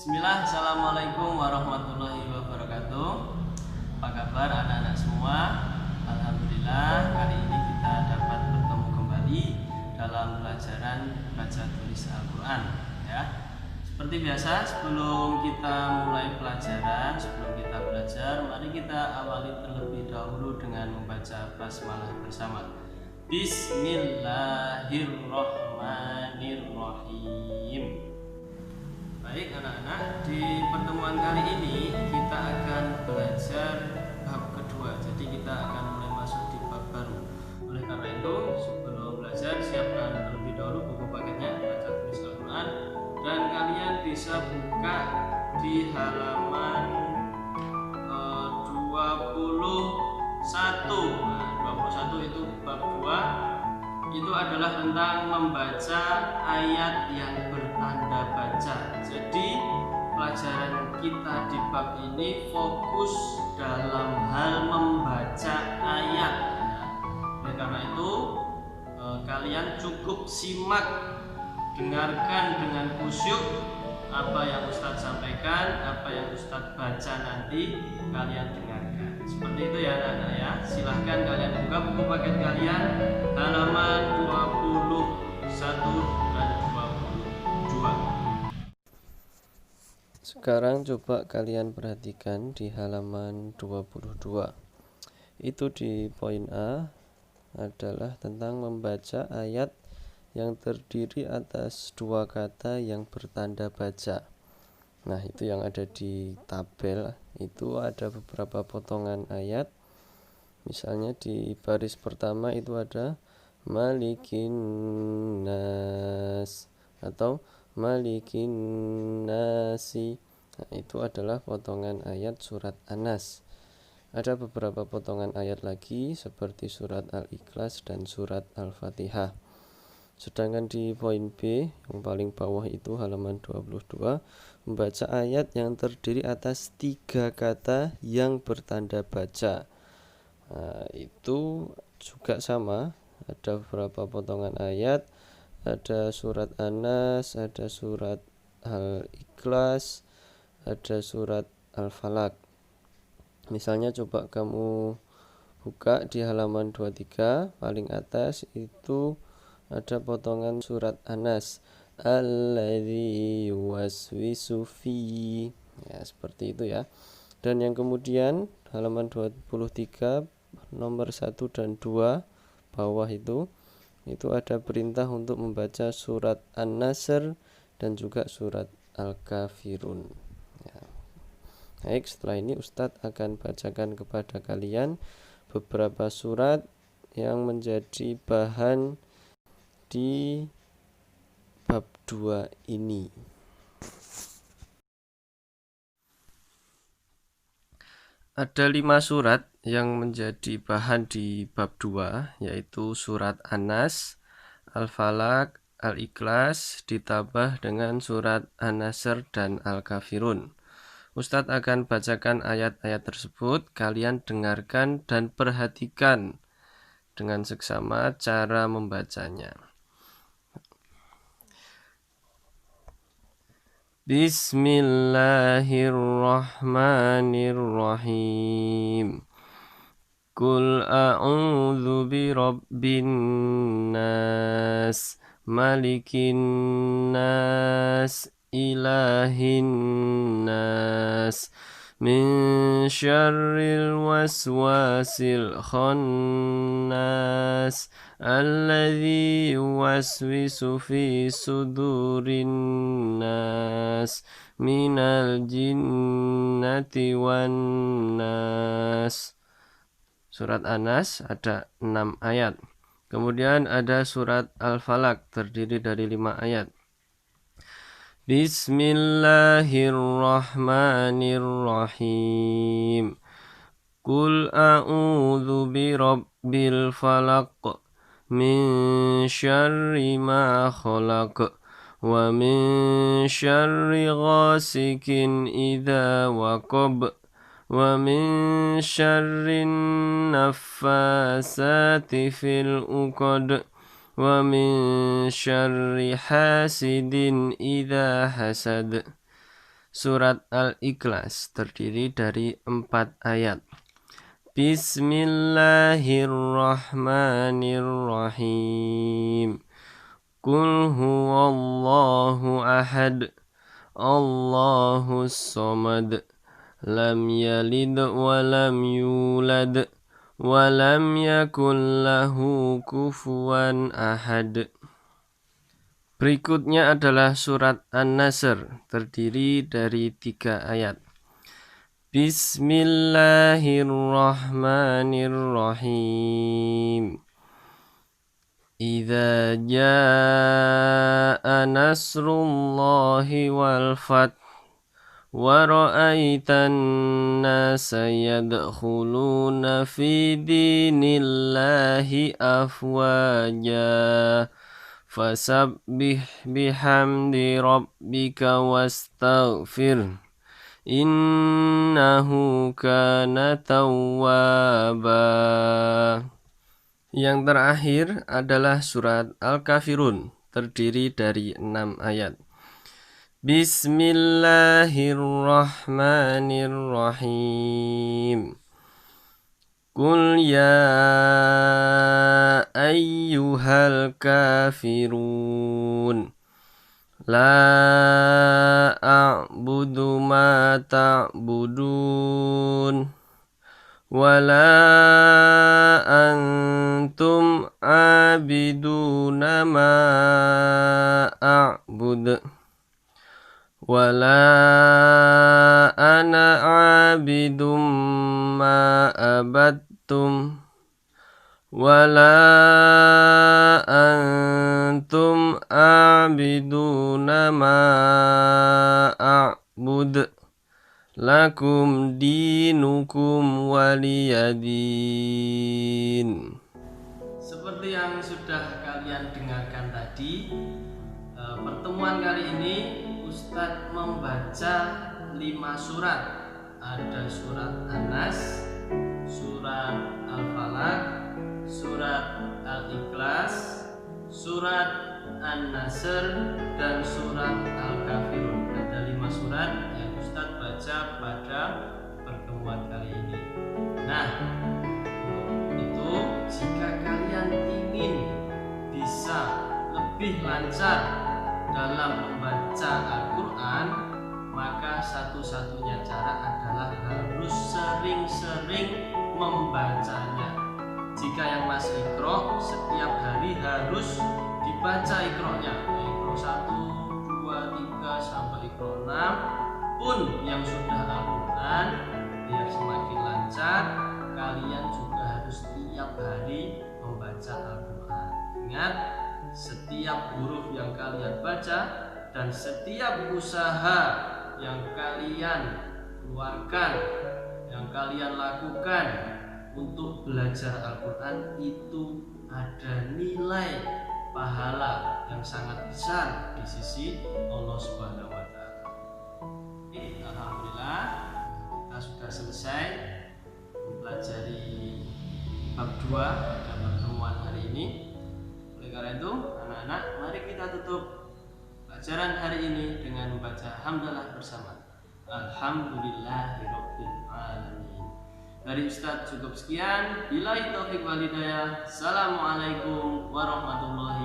Bismillah, Assalamualaikum warahmatullahi wabarakatuh. Apa kabar anak-anak semua? Alhamdulillah, kali ini kita dapat bertemu kembali dalam pelajaran baca tulis Al-Quran ya. Seperti biasa, sebelum kita mulai pelajaran, sebelum kita belajar, mari kita awali terlebih dahulu dengan membaca basmalah bersama. Bismillahirrahmanirrahim. Baik anak-anak, di pertemuan kali ini kita akan belajar bab kedua. Jadi kita akan mulai masuk di bab baru. Oleh karena itu, sebelum belajar siapkan terlebih dahulu buku paketnya baca tulis Al-Quran, dan kalian bisa buka di halaman 21. Nah, 21 itu bab 2. Itu adalah tentang membaca ayat yang bertanda baca. Jadi pelajaran kita di bab ini fokus dalam hal membaca ayat. Oleh karena itu kalian cukup simak, dengarkan dengan khusyuk apa yang Ustadz sampaikan, apa yang Ustadz baca nanti kalian dengarkan. Seperti itu ya anak-anak ya. Silahkan kalian buka buku paket kalian halaman 21 dan 22. Sekarang coba kalian perhatikan di halaman 22. Itu di poin A adalah tentang membaca ayat yang terdiri atas dua kata yang bertanda baca. Nah, itu yang ada di tabel. Itu ada beberapa potongan ayat. Misalnya di baris pertama itu ada Malikin Nas atau Malikin Nasi. Nah, itu adalah potongan ayat surat An-Nas. Ada beberapa potongan ayat lagi seperti surat Al-Ikhlas dan surat Al-Fatihah. Sedangkan di poin B yang paling bawah itu halaman 22, membaca ayat yang terdiri atas tiga kata yang bertanda baca. Nah, itu juga sama, ada beberapa potongan ayat, ada surat An-Nas, ada surat Al-Ikhlas, ada surat Al-Falaq. Misalnya coba kamu buka di halaman 23 paling atas itu ada potongan surat An-Nas, alladzi yuwaswisu fi, ya seperti itu ya. Dan yang kemudian halaman 23 nomor 1 dan 2 bawah itu ada perintah untuk membaca surat An-Nasr dan juga surat Al-Kafirun ya. Baik, setelah ini Ustadz akan bacakan kepada kalian beberapa surat yang menjadi bahan di bab 2 ini. Ada 5 surat yang menjadi bahan di bab 2, yaitu surat An-Nas, Al-Falaq, Al-Ikhlas, ditambah dengan surat An-Nasr dan Al-Kafirun. Ustadz akan bacakan ayat-ayat tersebut, kalian dengarkan dan perhatikan dengan seksama cara membacanya. Bismillahirrahmanirrahim. Qul a'udzu birabbin nas, malikin nas, ilahin nas, min syarril waswasil khannas, alladzi yuwaswisu fi sudurin nas, minal jinnati wan nas. Surat An-Nas ada 6 ayat. Kemudian ada surat Al-Falaq terdiri dari 5 ayat. Bismillahirrahmanirrahim. Qul a'udzu birabbil falaq, min syarri ma khalaq, wa min syarri ghasikin idza waqab, wa min syarrin naffasati fil uqad, wa min syarri hasidin idza hasad. Surat Al-Ikhlas terdiri dari 4 ayat. Bismillahirrahmanirrahim. Qul huwallahu ahad, Allahus samad, lam yalid wa lam yulad wa lam yakul lahu kufuwan ahad. Berikutnya adalah surat An-Nasr, terdiri dari 3 ayat. Bismillahirrahmanirrahim. Idza jaa nasrullahi wal fath wa ra'aitan nasa yadkhuluna fi dinillahi afwaja fasabbih bihamdi rabbika wastaghfir innahu kana tawwaba. Yang terakhir adalah surat Al-Kafirun, terdiri dari 6 ayat. Bismillahirrahmanirrahim. Qul ya ayyuhal kafirun la a'budu ma ta'budun wala antum abiduna ma a'bud wala ana abidum ma abattum wala antum abiduna ma a'bud lakum dinukum waliyadin. Seperti yang sudah kalian dengarkan tadi, pertemuan kali ini Ustadz membaca 5 surat. Ada surat An-Nas, surat Al-Falaq, surat Al-Ikhlas, surat An-Nasr, dan surat Al-Kafirun. Ada 5 surat yang Ustadz baca pada pertemuan kali ini. Nah, itu jika kalian ingin bisa lebih lancar dalam membaca Al-Quran, maka satu-satunya cara adalah harus sering-sering membacanya. Jika yang masih Iqra, setiap hari harus dibaca Iqra-nya, Iqra 1, 2, 3 sampai Iqra 6. Pun yang sudah Al-Quran, biar semakin lancar, kalian juga harus setiap hari membaca Al-Quran. Ingat, setiap huruf yang kalian baca dan setiap usaha yang kalian keluarkan, yang kalian lakukan untuk belajar Al-Quran itu ada nilai pahala yang sangat besar di sisi Allah Subhanahu wa Ta'ala. Alhamdulillah, kita sudah selesai mempelajari bab 2 pada pertemuan hari ini. Oleh karena itu, anak-anak, mari kita tutup pelajaran hari ini dengan membaca hamdalah bersama. Alhamdulillahirabbil alamin. Dari Ustadz cukup sekian. Billahi taufiq wal hidayah. Assalamualaikum warahmatullahi